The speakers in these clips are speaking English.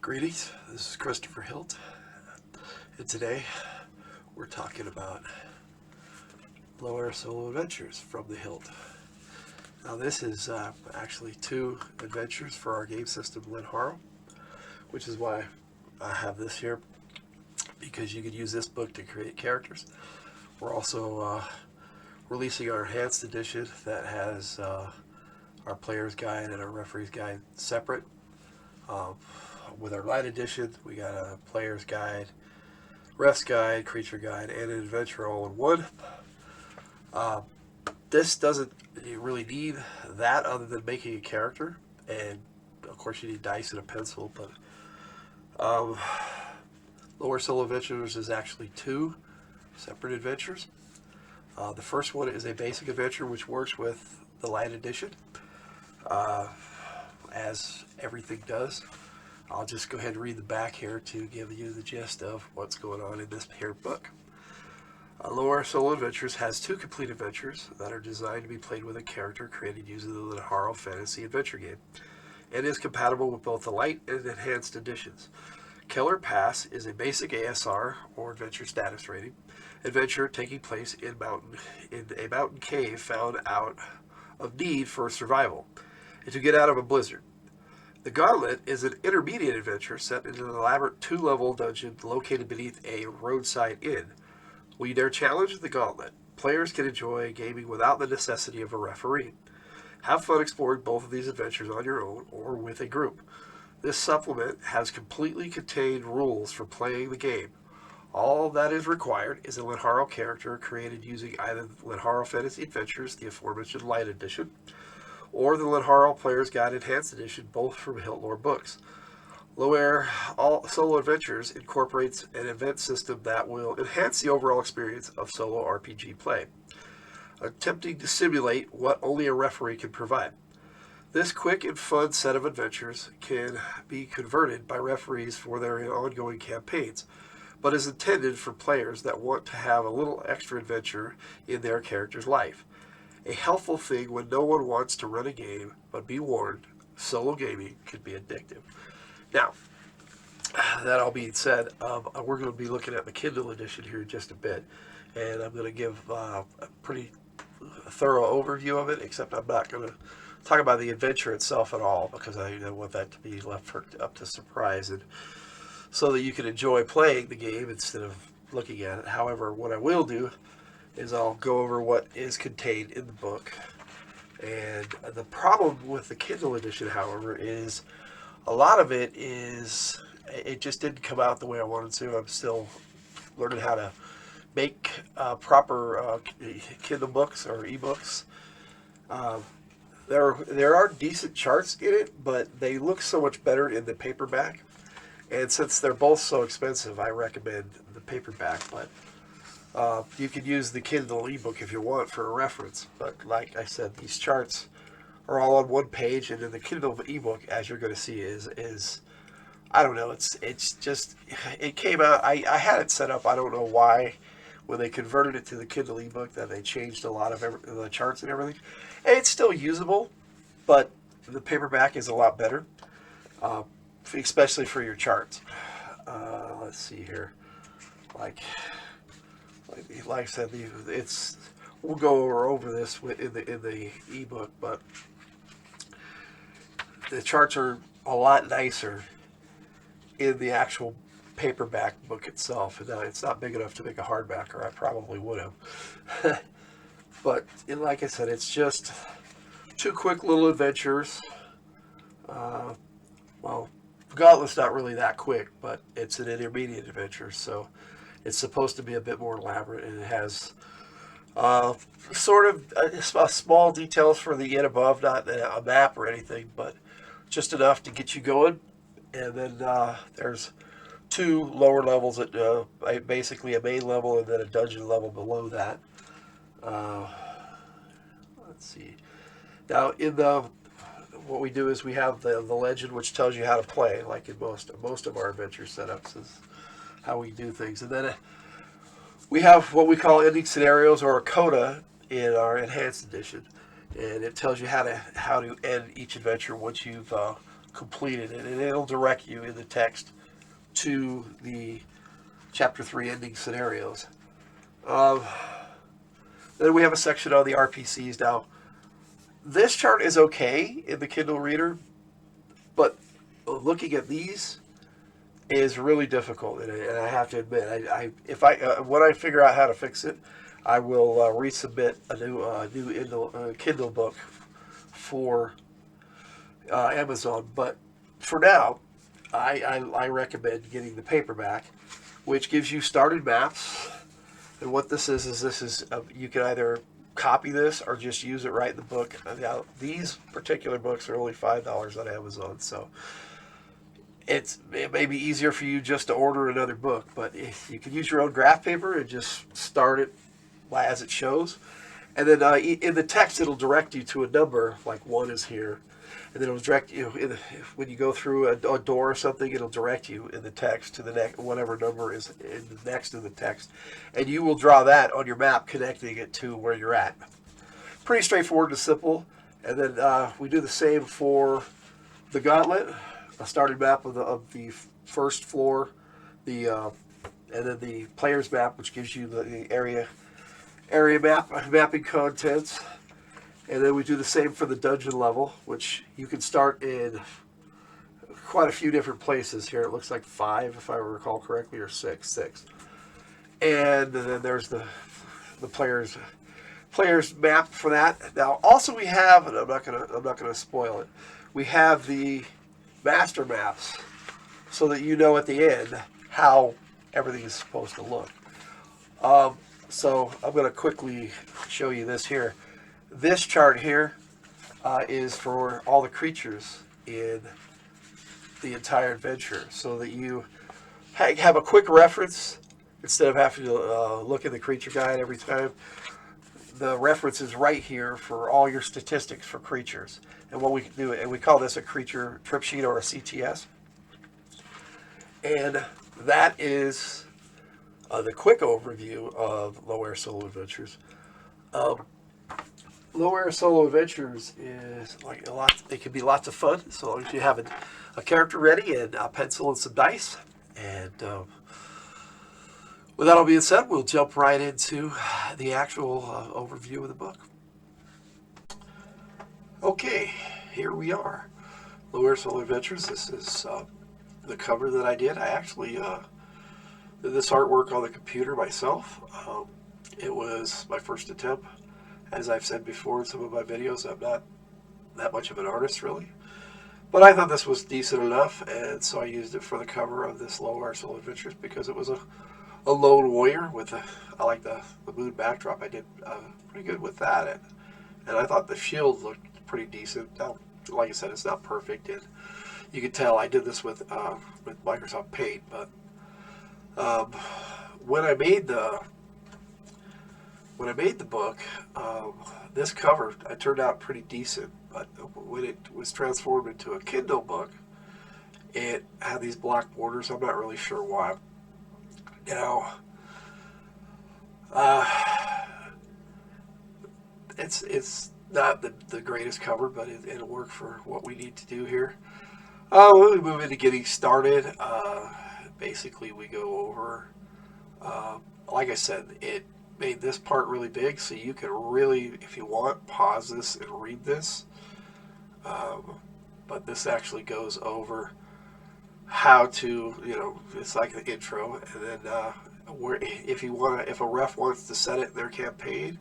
Greetings, this is Christopher Hilt, and today we're talking about LoAire Solo Adventures from the Hilt. Now this is actually two adventures for our game system Lenharrow, which is why I have this here, because you could use this book to create characters. We're also releasing our enhanced edition that has our player's guide and our referee's guide separate. With our light edition, we got a player's guide, ref's guide, creature guide, and an adventure all in one. This doesn't really need that other than making a character, and of course you need dice and a pencil, but LoAire Solo Adventures is actually two separate adventures. The first one is a basic adventure which works with the light edition, as everything does. I'll just go ahead and read the back here to give you the gist of what's going on in this here book. LoAire Solo Adventures has two complete adventures that are designed to be played with a character created using the Lenharrow Fantasy Adventure Game, and is compatible with both the light and enhanced editions. Killer Pass is a basic ASR, or adventure status rating, adventure taking place in a mountain cave found out of need for survival, and to get out of a blizzard. The Gauntlet is an intermediate adventure set in an elaborate two-level dungeon located beneath a roadside inn. Will you dare challenge the Gauntlet? Players can enjoy gaming without the necessity of a referee. Have fun exploring both of these adventures on your own or with a group. This supplement has completely contained rules for playing the game. All that is required is a Lenharrow character created using either Lenharrow Fantasy Adventures, the aforementioned Light Edition, or the Lenharrow Player's Guide Enhanced Edition, both from Hilt Lore Books. LoAire Solo Adventures incorporates an event system that will enhance the overall experience of solo RPG play, attempting to simulate what only a referee can provide. This quick and fun set of adventures can be converted by referees for their ongoing campaigns, but is intended for players that want to have a little extra adventure in their character's life. A helpful thing when no one wants to run a game, but be warned, solo gaming can be addictive. Now, that all being said, we're going to be looking at the Kindle edition here in just a bit, and I'm going to give a pretty thorough overview of it, except I'm not going to talk about the adventure itself at all, because I want that to be left up to surprise, and so that you can enjoy playing the game instead of looking at it. However, what I will do is I'll go over what is contained in the book. And the problem with the Kindle edition, however, is a lot of it just didn't come out the way I wanted to. I'm still learning how to make proper Kindle books or ebooks. There are decent charts in it, but they look so much better in the paperback. And since they're both so expensive, I recommend the paperback, but you can use the Kindle ebook if you want for a reference, but like I said, these charts are all on one page, and in the Kindle ebook, as you're going to see, is I don't know, it's just, it came out, I had it set up, I don't know why, when they converted it to the Kindle ebook, that they changed a lot of the charts and everything. And it's still usable, but the paperback is a lot better, especially for your charts. Let's see here, like I said, we'll go over this in the ebook, but the charts are a lot nicer in the actual paperback book itself. And it's not big enough to make a hardback, or I probably would have. But like I said, it's just two quick little adventures. Well, Gauntlet's not really that quick, but it's an intermediate adventure, so it's supposed to be a bit more elaborate, and it has sort of small details for the inn above, not a map or anything, but just enough to get you going. And then there's two lower levels, at basically a main level and then a dungeon level below that. Let's see. Now, what we do is we have the legend, which tells you how to play, like in most of our adventure setups is how we do things. And then we have what we call ending scenarios, or a coda, in our enhanced edition, and it tells you how to end each adventure once you've completed it, and it'll direct you in the text to the Chapter 3 ending scenarios. Then we have a section on the RPCs. Now, this chart is okay in the Kindle Reader, but looking at these is really difficult, and I have to admit, when I figure out how to fix it, I will resubmit a new Kindle book for Amazon. But for now, I recommend getting the paperback, which gives you started maps. And what this is you can either copy this or just use it right in the book. Now, these particular books are only $5 on Amazon, so it may be easier for you just to order another book, but if you can use your own graph paper and just start it as it shows. And then in the text, it'll direct you to a number, like 1 is here. And then it'll direct you, when you go through a door or something, it'll direct you in the text to the next, whatever number is in the next in the text. And you will draw that on your map, connecting it to where you're at. Pretty straightforward and simple. And then we do the same for the Gauntlet, a starting map of the first floor, and then the player's map, which gives you the area mapping contents. And then we do the same for the dungeon level, which you can start in quite a few different places here. It looks like 5, if I recall correctly, or 6. And then there's the player's map for that. Now, also we have, and I'm not gonna spoil it, we have the master maps, so that you know at the end how everything is supposed to look. So I'm going to quickly show you this here. This chart here is for all the creatures in the entire adventure, so that you have a quick reference instead of having to look in the creature guide every time. The reference is right here for all your statistics for creatures. And what we can do, and we call this a creature trip sheet or a CTS. And that is the quick overview of LoAire Solo Adventures. LoAire Solo Adventures is like a lot. It can be lots of fun, so long as you have a character ready and a pencil and some dice. And with that all being said, we'll jump right into the actual overview of the book. Okay, here we are. LoAire Solo Adventures. This is the cover that I did. I actually did this artwork on the computer myself. It was my first attempt. As I've said before in some of my videos, I'm not that much of an artist, really. But I thought this was decent enough, and so I used it for the cover of this LoAire Solo Adventures because it was a lone warrior with I like the moon backdrop. I did pretty good with that, and I thought the shield looked pretty decent. Now, like I said, it's not perfect, and you can tell I did this with Microsoft Paint. But when I made the book, this cover I turned out pretty decent. But when it was transformed into a Kindle book, it had these black borders. I'm not really sure why. Now, it's not the greatest cover, but it'll work for what we need to do here. When we move into getting started, basically we go over, like I said, it made this part really big, so you can really, if you want, pause this and read this. But this actually goes over how to, it's like the intro, and then if a ref wants to set it in their campaign,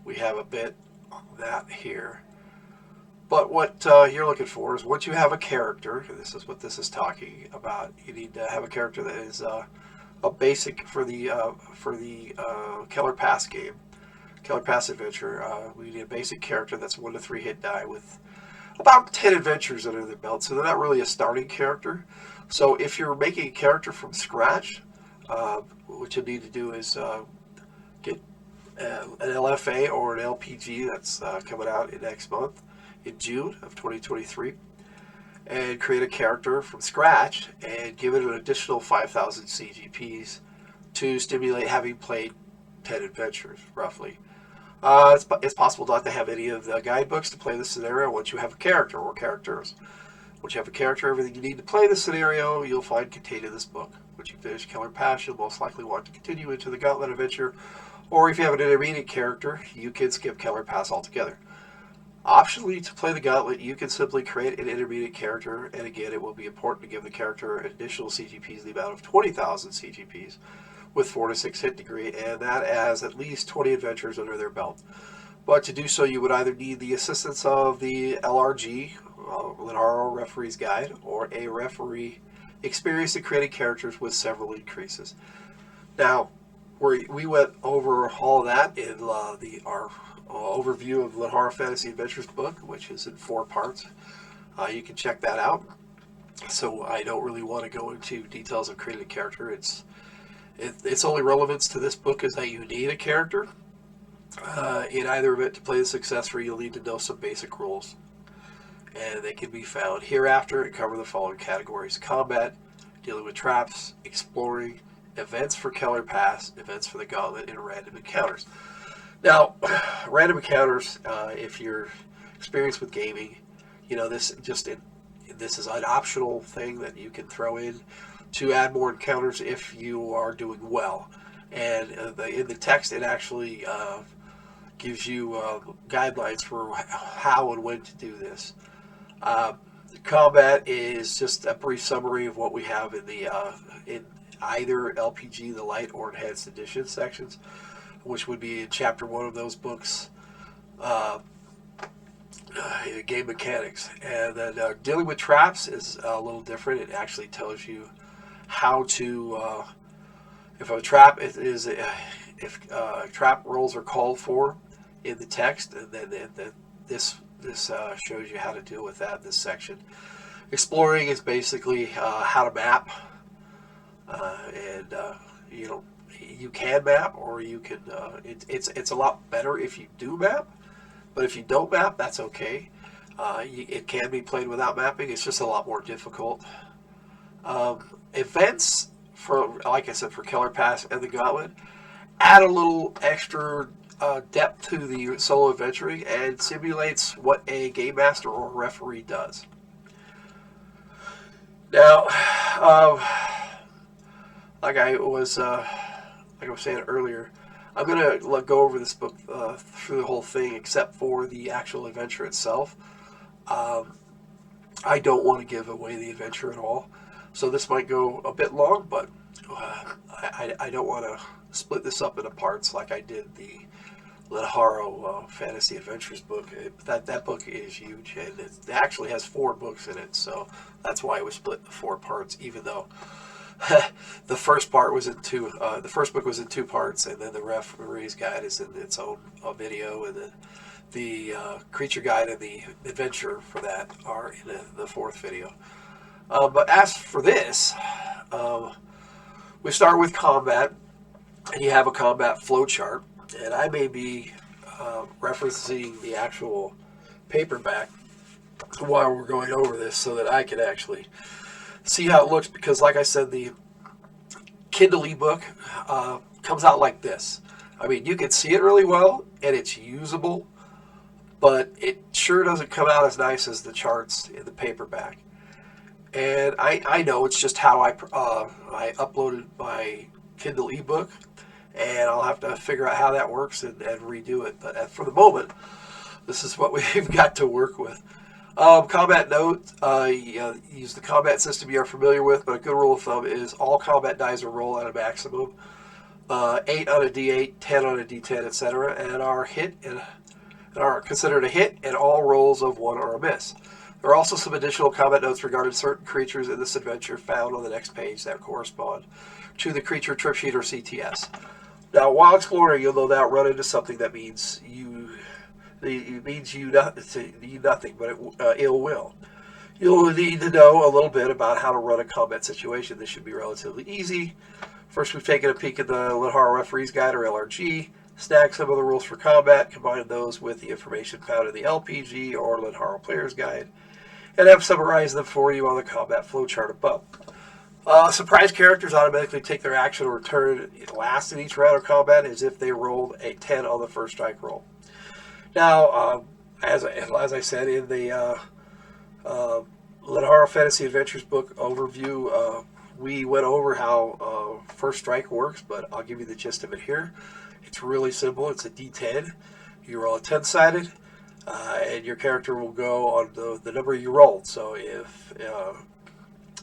we have a bit on that here. But what you're looking for is once you have a character, and this is what this is talking about, you need to have a character that is a basic for the Keller Pass game, Keller Pass Adventure. We need a basic character that's 1 to 3 hit die with about 10 adventures under their belt, so they're not really a starting character. So if you're making a character from scratch, what you need to do is get an LFA or an LPG that's coming out in next month, in June of 2023, and create a character from scratch and give it an additional 5,000 CGPs to stimulate having played 10 adventures, roughly. It's possible not to have any of the guidebooks to play the scenario once you have a character or characters. Once you have a character, everything you need to play the scenario, you'll find contained in this book. Once you finish Killer Pass, you'll most likely want to continue into the Gauntlet adventure, or if you have an intermediate character, you can skip Killer Pass altogether. Optionally, to play the Gauntlet, you can simply create an intermediate character, and again, it will be important to give the character additional CGPs, the amount of 20,000 CGPs, with 4 to 6 hit degree, and that has at least 20 adventures under their belt. But to do so, you would either need the assistance of the LRG, Lenharrow Referee's Guide, or a referee experienced in creating characters with several increases. Now, we went over all of that in our overview of Lenharrow Fantasy Adventures book, which is in 4 parts. You can check that out. So I don't really want to go into details of creating a character. Its only relevance to this book is that you need a character. In either event, to play the successfully, you'll need to know some basic rules, and they can be found hereafter and cover the following categories: combat, dealing with traps, exploring, events for Killer Pass, events for the Gauntlet, and random encounters. Now, random encounters, if you're experienced with gaming, this is an optional thing that you can throw in to add more encounters if you are doing well. And in the text, it actually gives you guidelines for how and when to do this. Combat is just a brief summary of what we have in the in either LPG, the Light, or Enhanced Edition sections, which would be in Chapter 1 of those books, game mechanics. And then dealing with traps is a little different. It actually tells you how to, if a trap if trap rolls are called for in the text, and then this shows you how to deal with that in this section. Exploring is basically how to map, and you can map, or you can. It's a lot better if you do map, but if you don't map, that's okay. It can be played without mapping. It's just a lot more difficult. Events for, like I said, for Killer Pass and the Gauntlet, add a little extra depth to the solo adventuring and simulates what a game master or referee does. Now, like I was saying earlier, I'm going to go over this book through the whole thing except for the actual adventure itself. I don't want to give away the adventure at all, so this might go a bit long, but I don't want to split this up into parts like I did the Lenharrow Fantasy Adventures book. That book is huge, and it actually has 4 books in it, so that's why it was split into 4 parts, even though the first part was in 2. The first book was in 2 parts, and then the Referee's Guide is in its own video, and then the Creature Guide and the Adventure for that are in the 4th video. But as for this, we start with combat, and you have a combat flowchart. And I may be referencing the actual paperback while we're going over this so that I can actually see how it looks, because like I said, the Kindle ebook comes out like this. I mean, you can see it really well and it's usable, but it sure doesn't come out as nice as the charts in the paperback. And I know it's just how I uploaded my Kindle ebook, and I'll have to figure out how that works and redo it. But for the moment, this is what we've got to work with. Combat note, use the combat system you are familiar with, but a good rule of thumb is all combat dice are rolled at a maximum. 8 on a d8, 10 on a d10, etc. and are considered a hit, and all rolls of 1 are a miss. There are also some additional combat notes regarding certain creatures in this adventure found on the next page that correspond to the creature trip sheet or CTS. Now, while exploring, you'll no doubt run into something that means you nothing but ill will. You'll need to know a little bit about how to run a combat situation. This should be relatively easy. First, we've taken a peek at the Lenharrow Referee's Guide, or LRG, snagged some of the rules for combat, combined those with the information found in the LPG or Lenharrow Player's Guide, and have summarized them for you on the combat flowchart above. Surprise characters automatically take their action or turn last in each round of combat as if they rolled a 10 on the first strike roll. Now, as I said in the Lenharrow Fantasy Adventures book overview. We went over how First Strike works, but I'll give you the gist of it here. It's really simple. It's a D10. You roll a 10-sided, and your character will go on the number you rolled. So if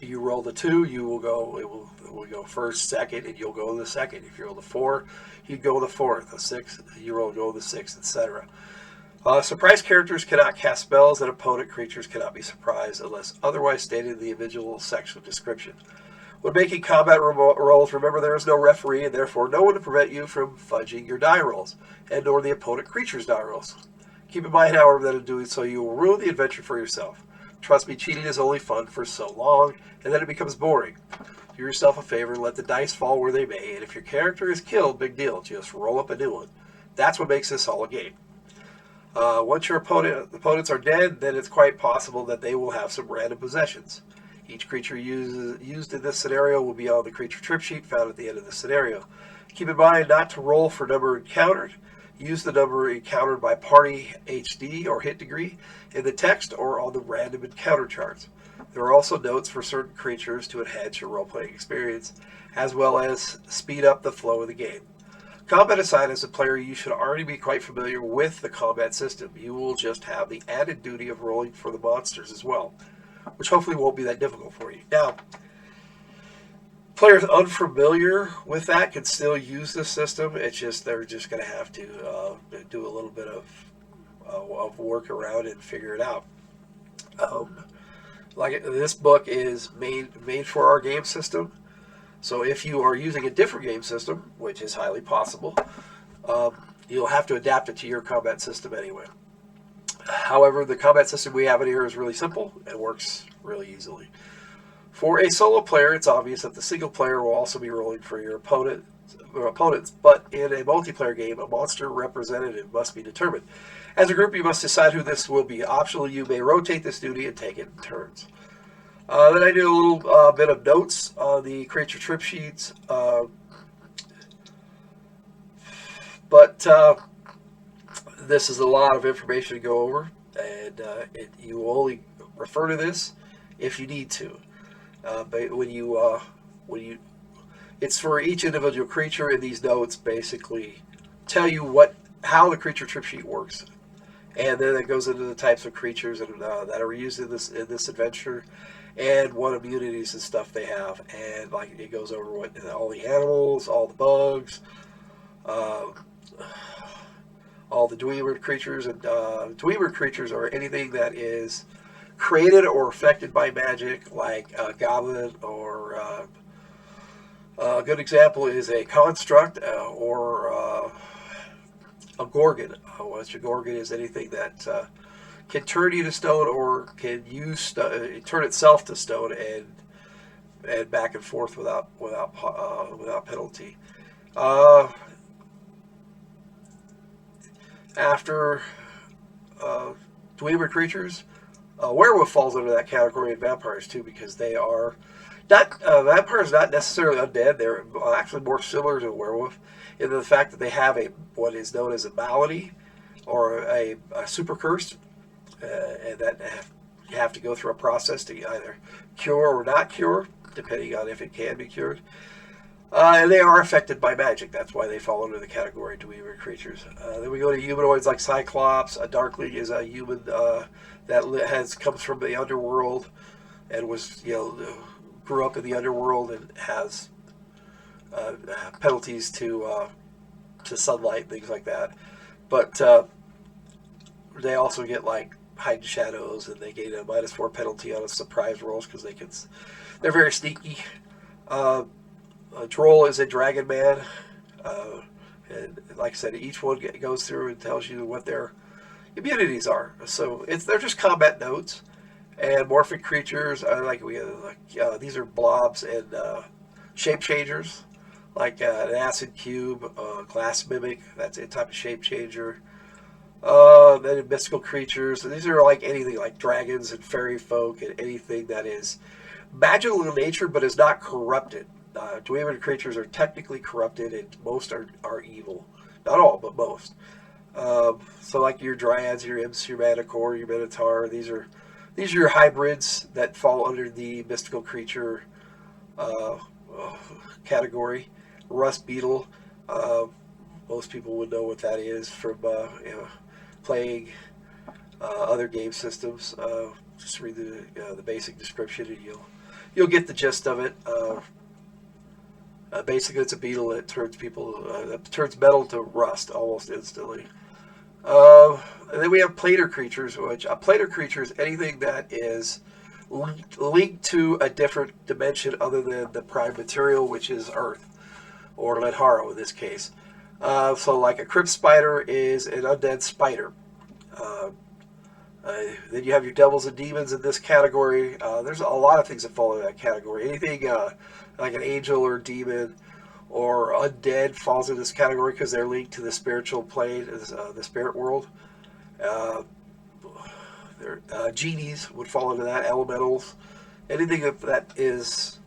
you roll the 2, you will go. It will go first, second, and you'll go in the second. If you roll the 4, you go in the fourth. A 6, you go in the sixth, etc. Surprise characters cannot cast spells, and opponent creatures cannot be surprised unless otherwise stated in the individual section description. When making combat rolls, remember there is no referee, and therefore no one to prevent you from fudging your die rolls, and nor the opponent creature's die rolls. Keep in mind, however, that in doing so you will ruin the adventure for yourself. Trust me, cheating is only fun for so long, and then it becomes boring. Do yourself a favor and let the dice fall where they may, and if your character is killed, big deal, just roll up a new one. That's what makes this all a game. Once your opponents are dead, then it's quite possible that they will have some random possessions. Each creature used in this scenario will be on the creature trip sheet found at the end of the scenario. Keep in mind not to roll for number encountered. Use the number encountered by party HD or hit degree in the text or on the random encounter charts. There are also notes for certain creatures to enhance your role-playing experience, as well as speed up the flow of the game. Combat aside, as a player, you should already be quite familiar with the combat system. You will just have the added duty of rolling for the monsters as well, which hopefully won't be that difficult for you. Now, players unfamiliar with that can still use this system. It's just they're just going to have to do a little bit of work around and figure it out. Like this book is made for our game system. So if you are using a different game system, which is highly possible, you'll have to adapt it to your combat system anyway. However, the combat system we have in here is really simple and works really easily. For a solo player, it's obvious that the single player will also be rolling for your opponents, but in a multiplayer game, a monster representative must be determined. As a group, you must decide who this will be. Optionally, you may rotate this duty and take it in turns. Then I do a little bit of notes on the creature trip sheets, but this is a lot of information to go over, and you will only refer to this if you need to. But when you, it's for each individual creature, and these notes basically tell you how the creature trip sheet works, and then it goes into the types of creatures that are used in this adventure, and what immunities and stuff they have, and like it goes over all the animals, all the bugs, all the dweeber creatures, and dweeber creatures are anything that is created or affected by magic, like a goblin, or a good example is a construct or a gorgon. What's a gorgon is anything that can turn you to stone or can turn itself to stone and back and forth without penalty. After dweeber creatures, werewolf falls under that category, and vampires too, because they are not vampires, not necessarily undead. They're actually more similar to a werewolf in the fact that they have what is known as a malady or a super curse. And that you have to go through a process to either cure or not cure, depending on if it can be cured. And they are affected by magic. That's why they fall under the category of dweeber creatures. Then we go to humanoids like Cyclops. A Darkling is a human that comes from the underworld and grew up in the underworld and has penalties to sunlight, things like that. But they also get like hide shadows, and they gain a -4 penalty on a surprise rolls because they're very sneaky. A troll is a dragon man, and like I said, each one goes through and tells you what their immunities are. So they're just combat notes. And morphic creatures these are blobs and shape changers, like an acid cube, glass mimic. That's a type of shape changer. Then mystical creatures. These are like anything like dragons and fairy folk and anything that is magical in nature but is not corrupted. Dweeber creatures are technically corrupted, and most are evil. Not all, but most. So like your dryads, your imps, your manticore, your minotaur. These are These are your hybrids that fall under the mystical creature uh, category. Rust beetle. Uh, Most people would know what that is from playing other game systems. Just read the basic description, and you'll get the gist of it. Basically, it's a beetle that turns metal to rust almost instantly. And then we have planar creatures, which a planar creature is anything that is linked to a different dimension other than the prime material, which is Earth, or Lenharrow in this case. So like a crypt spider is an undead spider. Uh, then you have your devils and demons in this category. There's a lot of things that fall in that category. Anything like an angel or demon or undead falls in this category because they're linked to the spiritual plane, the spirit world. Genies would fall into that. Elementals. Anything that is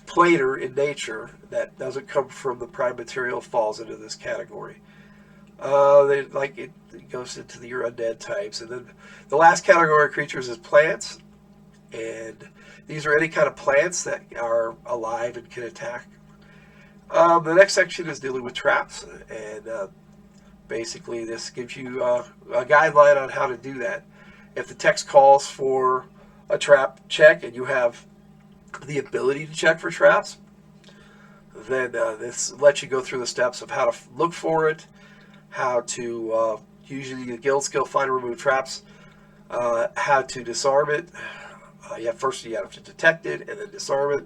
planar in nature that doesn't come from the prime material falls into this category. It goes into your undead types. And then the last category of creatures is plants. And these are any kind of plants that are alive and can attack. The next section is dealing with traps. And basically this gives you a guideline on how to do that. If the text calls for a trap check and you have the ability to check for traps, then this lets you go through the steps of how to look for it, how to usually the guild skill find and remove traps, how to disarm it. First you have to detect it and then disarm it.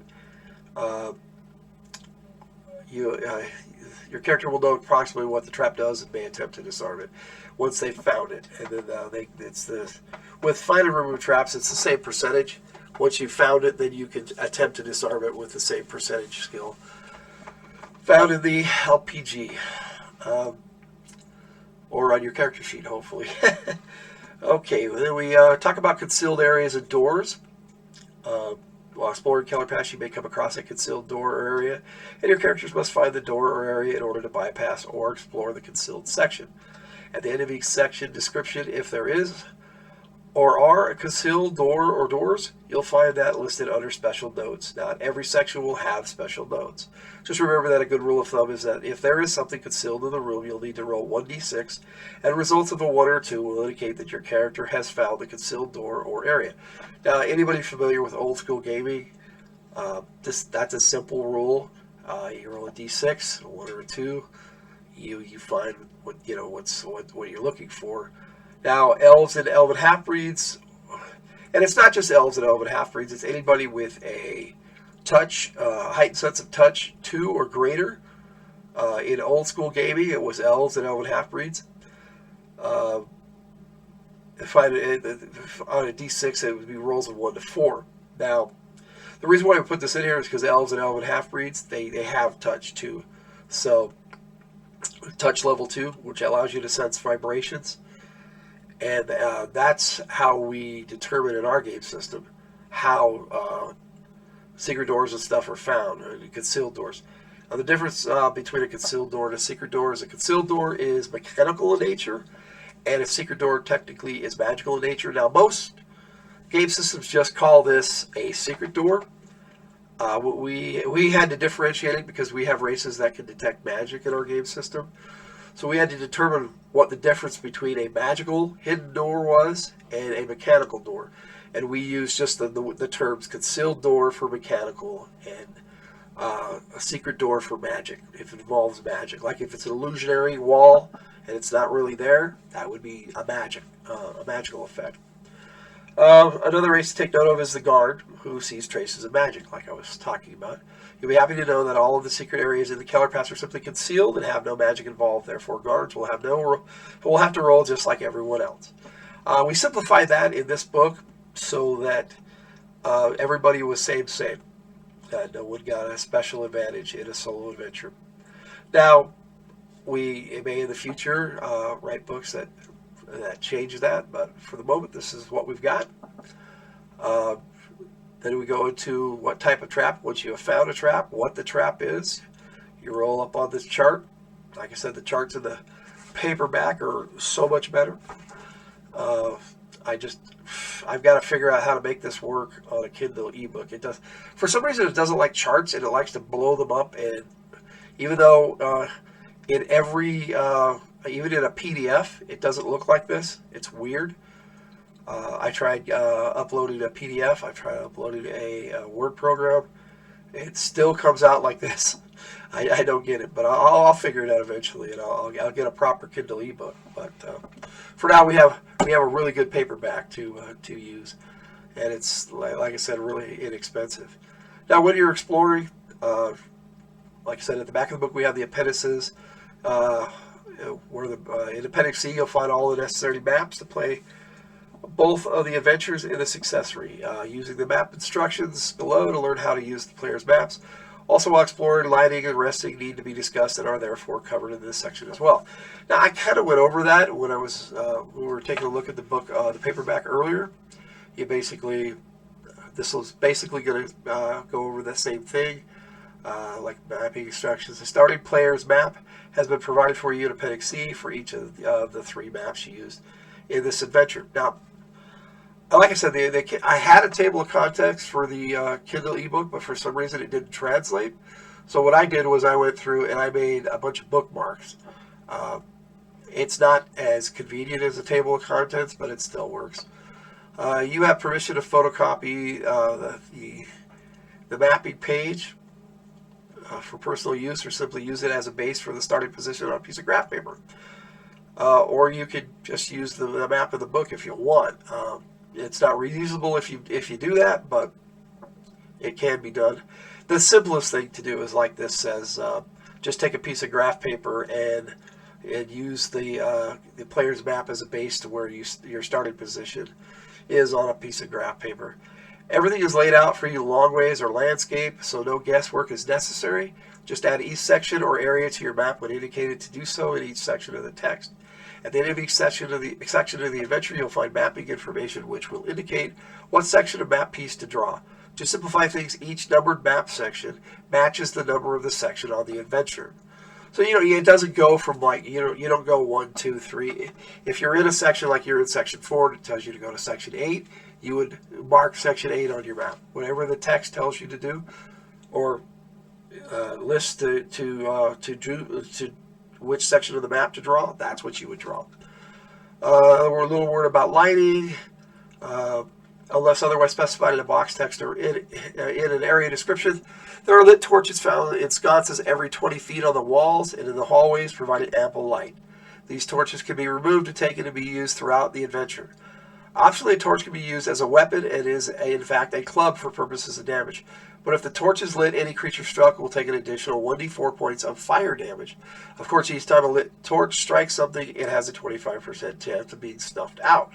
Your character will know approximately what the trap does and may attempt to disarm it once they've found it. And then with find and remove traps, it's the same percentage. Once you've found it, then you can attempt to disarm it with the same percentage skill found in the LPG. Or on your character sheet, hopefully. Okay, then we talk about concealed areas and doors. While exploring Keller Pass, you may come across a concealed door or area, and your characters must find the door or area in order to bypass or explore the concealed section. At the end of each section description, if there is or are a concealed door or doors, you'll find that listed under special notes. Not every section will have special notes. Just remember that a good rule of thumb is that if there is something concealed in the room, you'll need to roll 1d6, and results of a 1 or 2 will indicate that your character has found the concealed door or area. Now, anybody familiar with old school gaming, that's a simple rule. You roll a d6, a 1 or a 2, you find what you're looking for. Now, elves and elven half-breeds, and it's not just elves and elven half-breeds, it's anybody with a touch, heightened sense of touch 2 or greater. In old school gaming, it was elves and elven half-breeds. On a d6, it would be rolls of 1 to 4. Now, the reason why we put this in here is because elves and elven half-breeds, they have touch 2. So, touch level 2, which allows you to sense vibrations. And that's how we determine in our game system how secret doors and stuff are found, concealed doors. Now, the difference between a concealed door and a secret door is a concealed door is mechanical in nature, and a secret door technically is magical in nature. Now, most game systems just call this a secret door. We had to differentiate it because we have races that can detect magic in our game system. So we had to determine what the difference between a magical hidden door was and a mechanical door. And we used just the terms concealed door for mechanical and a secret door for magic, if it involves magic. Like if it's an illusionary wall and it's not really there, that would be a magical effect. Another race to take note of is the guard, who sees traces of magic, like I was talking about. You'll be happy to know that all of the secret areas in the Keller Pass are simply concealed and have no magic involved. Therefore, guards will have to roll just like everyone else. We simplified that in this book so that everybody was same. No one got a special advantage in a solo adventure. Now, we may in the future write books that change that, but for the moment, this is what we've got. Then we go into what type of trap. Once you have found a trap, what the trap is, you roll up on this chart. Like I said, the charts in the paperback are so much better. I I've got to figure out how to make this work on a Kindle ebook. It does, for some reason, it doesn't like charts, and it likes to blow them up. And even though in every, even in a PDF, it doesn't look like this. It's weird. I tried uploading a PDF. I tried uploading a Word program. It still comes out like this. I don't get it, but I'll figure it out eventually, and I'll get a proper Kindle ebook. But for now, we have a really good paperback to use, and it's like I said, really inexpensive. Now, when you're exploring, like I said, at the back of the book, we have the appendices. Where in Appendix C, you'll find all the necessary maps to play both of the adventures in this accessory. Using the map instructions below to learn how to use the player's maps. Also, while exploring, lighting and resting need to be discussed and are therefore covered in this section as well. Now, I kind of went over that when we were taking a look at the book, the paperback earlier. This was basically going to go over the same thing, like mapping instructions. The starting player's map has been provided for you in Appendix C for each of the 3 maps used in this adventure. Now, like I said, I had a table of contents for the Kindle ebook, but for some reason it didn't translate. So what I did was I went through and I made a bunch of bookmarks. It's not as convenient as a table of contents, but it still works. You have permission to photocopy the mapping page for personal use, or simply use it as a base for the starting position on a piece of graph paper. Or you could just use the map of the book if you want. It's not reusable if you do that, but it can be done. The simplest thing to do is like this says, just take a piece of graph paper and use the player's map as a base to where your starting position is on a piece of graph paper. Everything is laid out for you long ways or landscape, so no guesswork is necessary. Just add each section or area to your map when indicated to do so in each section of the text. At the end of each section of the adventure, you'll find mapping information which will indicate what section of map piece to draw. To simplify things, each numbered map section matches the number of the section on the adventure. So, it doesn't go from you don't go 1, 2, 3. If you're in a section like you're in section 4 and it tells you to go to section 8, you would mark section 8 on your map. Whatever the text tells you to do, or list to which section of the map to draw, that's what you would draw. A little word about lighting. Unless otherwise specified in a box text or in an area description, there are lit torches found in sconces every 20 feet on the walls and in the hallways, providing ample light. These torches can be removed and taken to be used throughout the adventure. Optionally, a torch can be used as a weapon and is, in fact, a club for purposes of damage. But if the torch is lit, any creature struck will take an additional 1d4 points of fire damage. Of course, each time a lit torch strikes something, it has a 25% chance of being snuffed out.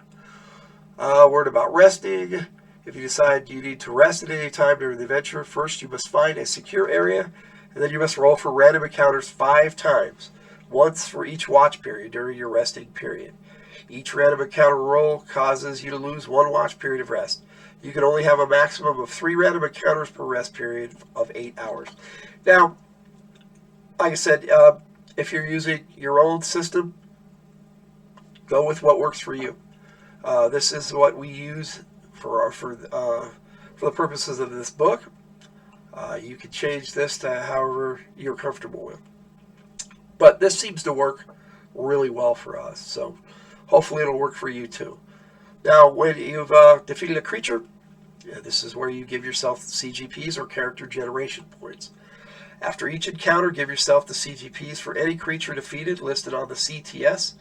Word about resting. If you decide you need to rest at any time during the adventure, first you must find a secure area, and then you must roll for random encounters 5 times, once for each watch period during your resting period. Each random encounter roll causes you to lose 1 watch period of rest. You can only have a maximum of 3 random encounters per rest period of 8 hours. Now, like I said, if you're using your own system, go with what works for you. This is what we use for the purposes of this book. You can change this to however you're comfortable with. But this seems to work really well for us, so hopefully it'll work for you too. Now, when you've defeated a creature, this is where you give yourself CGPs or character generation points. After each encounter, give yourself the CGPs for any creature defeated listed on the CTS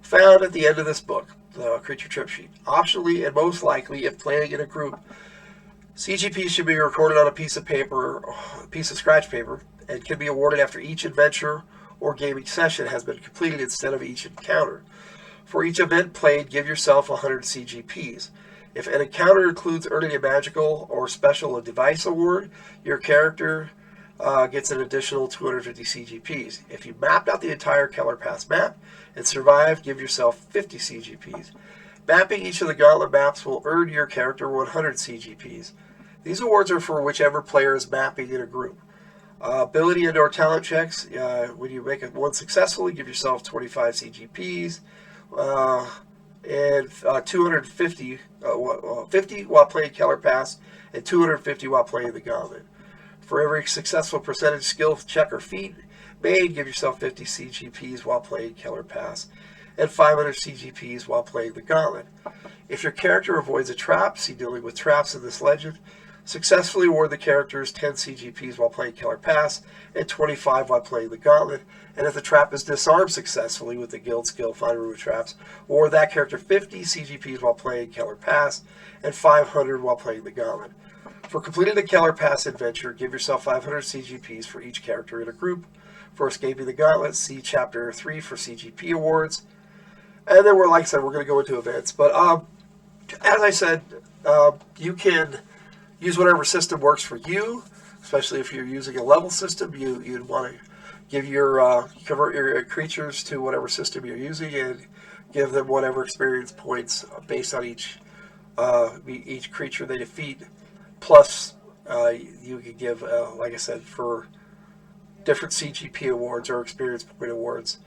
found at the end of this book, the creature trip sheet. Optionally, and most likely, if playing in a group, CGPs should be recorded on a piece of paper, a piece of scratch paper, and can be awarded after each adventure or gaming session has been completed instead of each encounter. For each event played, give yourself 100 CGPs. If an encounter includes earning a magical or special device award, your character gets an additional 250 CGPs. If you mapped out the entire Keller Pass map and survived, give yourself 50 CGPs. Mapping each of the gauntlet maps will earn your character 100 CGPs. These awards are for whichever player is mapping in a group. Ability and or talent checks, when you make one successful, you give yourself 25 CGPs and 250 50 while playing Keller Pass, and 250 while playing the Gauntlet. For every successful percentage skill check or feat made, give yourself 50 CGPs while playing Keller Pass, and 500 CGPs while playing the Gauntlet. If your character avoids a trap, see dealing with traps in this legend. Successfully award the characters 10 CGPs while playing Keller Pass, and 25 while playing the Gauntlet. And if the trap is disarmed successfully with the guild skill Find and Remove Traps, award that character 50 CGPs while playing Keller Pass, and 500 while playing the Gauntlet. For completing the Keller Pass adventure, give yourself 500 CGPs for each character in a group. For escaping the Gauntlet, see Chapter 3 for CGP awards. And then like I said, we're going to go into events. But as I said, you can use whatever system works for you, especially if you're using a level system. You'd want to give convert your creatures to whatever system you're using and give them whatever experience points based on each creature they defeat. Plus, you could give, like I said, for different CGP awards or experience point awards,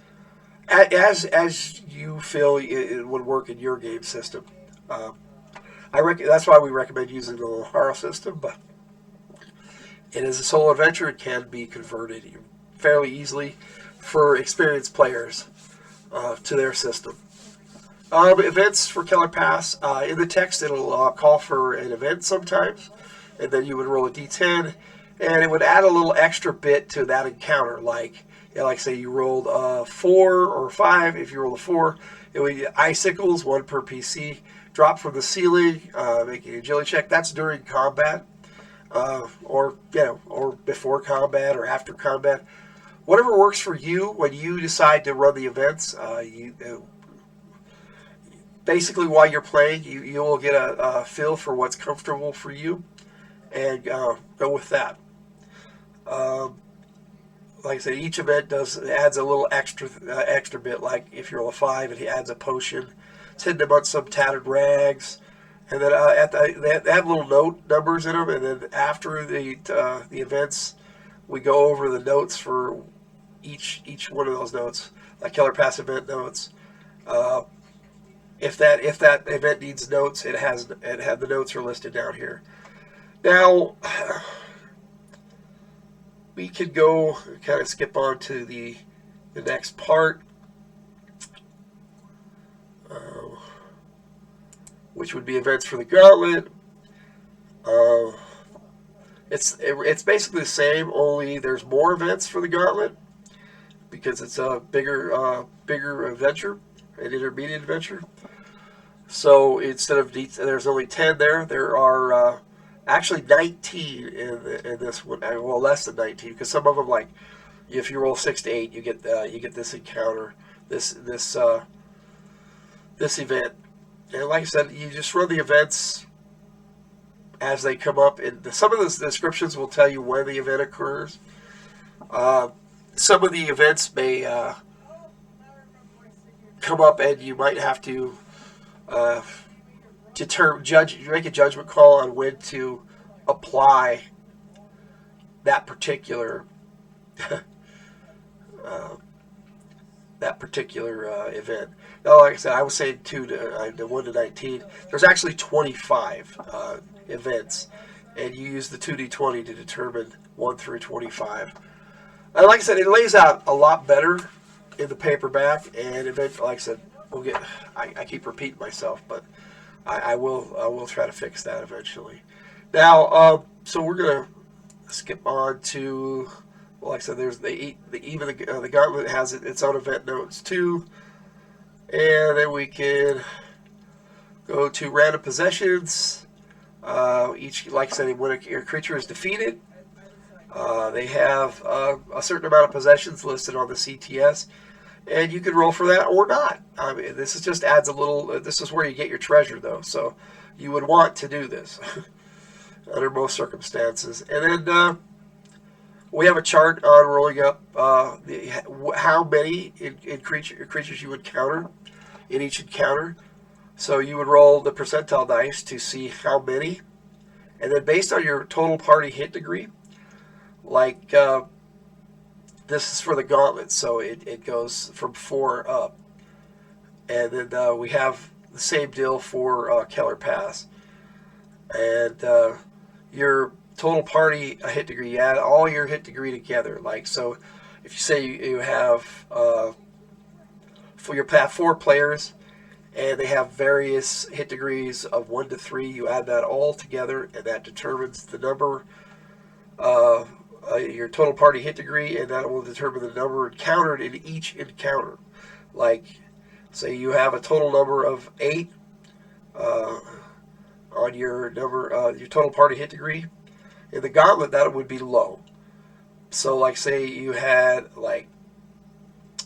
as you feel it would work in your game system. That's why we recommend using the Lenharrow system, but it is a solo adventure. It can be converted fairly easily for experienced players to their system. Events for Keller Pass. In the text, it'll call for an event sometimes, and then you would roll a d10, and it would add a little extra bit to that encounter. Like say you rolled 4 or 5. If you roll a 4, it would be icicles, 1 per PC. Drop from the ceiling, making an agility check. That's during combat, or before combat or after combat. Whatever works for you when you decide to run the events. Basically, while you're playing, you will get a feel for what's comfortable for you, and go with that. Like I said, each event adds a little extra bit. Like if you roll a 5, it adds a potion. It's hidden among some tattered rags, and then they have little note numbers in them. And then after the events, we go over the notes for each one of those notes, like Keller Pass event notes. If that event needs notes, the notes are listed down here. Now we could go kind of skip on to the next part, which would be events for the Gauntlet. It's basically the same, only there's more events for the Gauntlet because it's a bigger adventure, an intermediate adventure. So instead of there's only 10 there are actually 19 in this one. Well, less than 19, because some of them, like if you roll 6 to 8, you get this encounter, this event. And like I said, you just run the events as they come up. And some of the descriptions will tell you when the event occurs. Some of the events may come up, and you might have to make a judgment call on when to apply that particular event. Now, like I said, I was saying 1 to 19. There's actually 25 events, and you use the 2d20 to determine 1 through 25. And like I said, it lays out a lot better in the paperback, and eventually, like I said, I keep repeating myself, but I will try to fix that eventually. Now, so we're gonna skip on to, well, like I said, there's the Gauntlet has its own event notes too, and then we can go to random possessions. Like I said, when your creature is defeated, they have a certain amount of possessions listed on the CTS. And you can roll for that or not. I mean, this just adds a little. This is where you get your treasure, though. So you would want to do this under most circumstances. And then we have a chart on rolling up how many creatures you would counter in each encounter. So you would roll the percentile dice to see how many, and then based on your total party hit degree, like. This is for the Gauntlet, so it goes from 4 up. And then we have the same deal for Keller Pass. And your total party hit degree, you add all your hit degree together. Like, so if you say you have for your path 4 players and they have various hit degrees of 1 to 3, you add that all together, and that determines the number, your total party hit degree, and that will determine the number encountered in each encounter. Like, say you have a total number of 8 on your your total party hit degree. In the gauntlet, that would be low. So, like, say you had, like,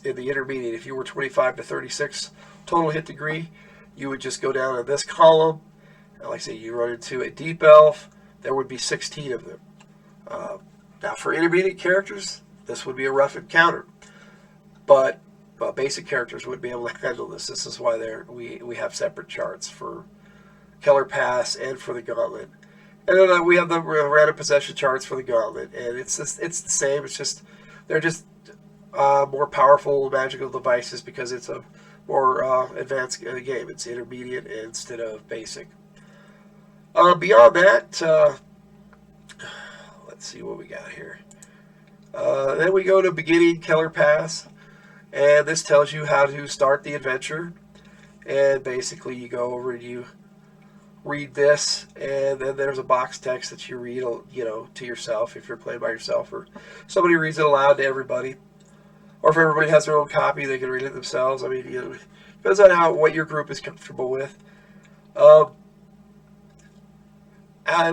in the intermediate, if you were 25 to 36 total hit degree, you would just go down in this column. And like, say you run into a deep elf, there would be 16 of them. Now, for intermediate characters, this would be a rough encounter. But basic characters would be able to handle this. This is why we have separate charts for Keller Pass and for the gauntlet. And then we have the random possession charts for the gauntlet, and it's the same. It's just they're just more powerful magical devices because it's a more advanced game. It's intermediate instead of basic. Beyond that, let's see what we got here. Then we go to beginning Keller Pass, and this tells you how to start the adventure. And basically, you go over and you read this, and then there's a box text that you read, to yourself if you're playing by yourself, or somebody reads it aloud to everybody, or if everybody has their own copy, they can read it themselves. I mean, it depends on what your group is comfortable with. And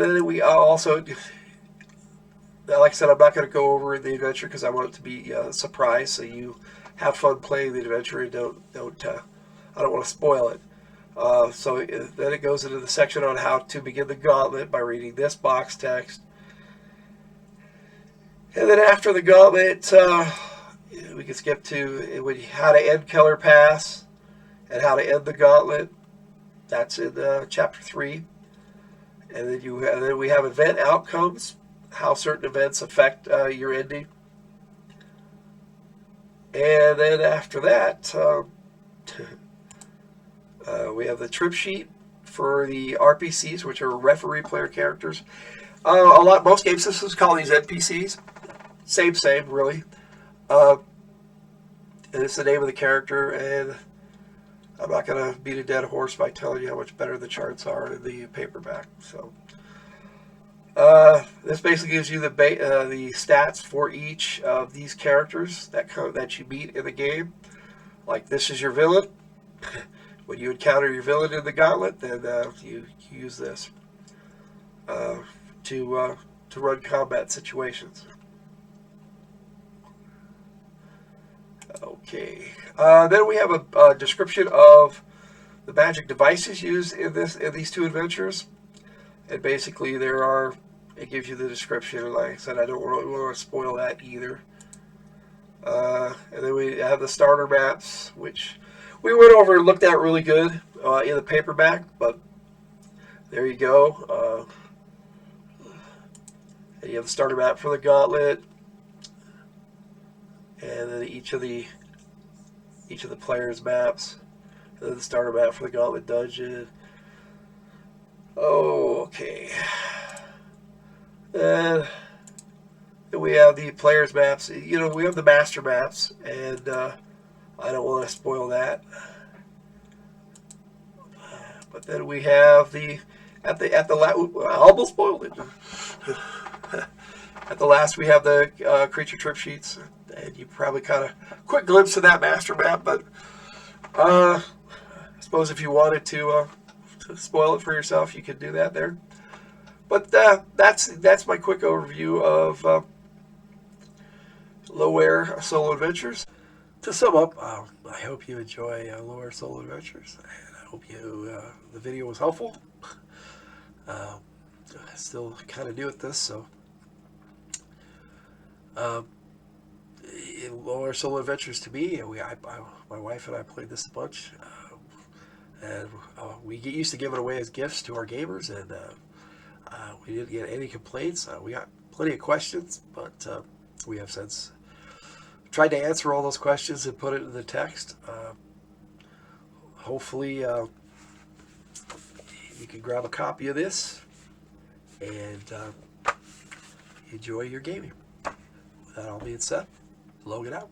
then we also, like I said, I'm not going to go over the adventure because I want it to be a surprise, so you have fun playing the adventure and I don't want to spoil it. So then it goes into the section on how to begin the gauntlet by reading this box text. And then after the gauntlet, we can skip to how to end Keller Pass and how to end the gauntlet. That's in Chapter 3. And then we have event outcomes, how certain events affect your ending. And then after that, we have the trip sheet for the RPCs, which are referee player characters. Most game systems call these NPCs. Same, really. And it's the name of the character, and I'm not going to beat a dead horse by telling you how much better the charts are in the paperback. So this basically gives you the stats for each of these characters that you meet in the game. Like, this is your villain. When you encounter your villain in the gauntlet, then you use this to run combat situations. Okay. Then we have a description of the magic devices used in these two adventures, and basically it gives you the description. Like I said, I don't really want to spoil that either. And then we have the starter maps, which we went over and looked at really good in the paperback, but there you go. And you have the starter map for the gauntlet, and then each of the players' maps, and then the starter map for the gauntlet dungeon. Okay. And then we have the players' maps. We have the master maps, and I don't want to spoil that. But then we have I almost spoiled it. At the last, we have the creature trip sheets, and you probably caught a quick glimpse of that master map. But I suppose if you wanted to spoil it for yourself, you could do that there. But that's my quick overview of LoAire Solo Adventures. To sum up, I hope you enjoy LoAire Solo Adventures, and I hope the video was helpful. I still kind of new at this, so LoAire Solo Adventures, to me, my wife and I played this a bunch, and we get used to giving away as gifts to our gamers, and we didn't get any complaints. We got plenty of questions, but we have since tried to answer all those questions and put it in the text. Hopefully you can grab a copy of this and enjoy your gaming. With that all being said, Logan out.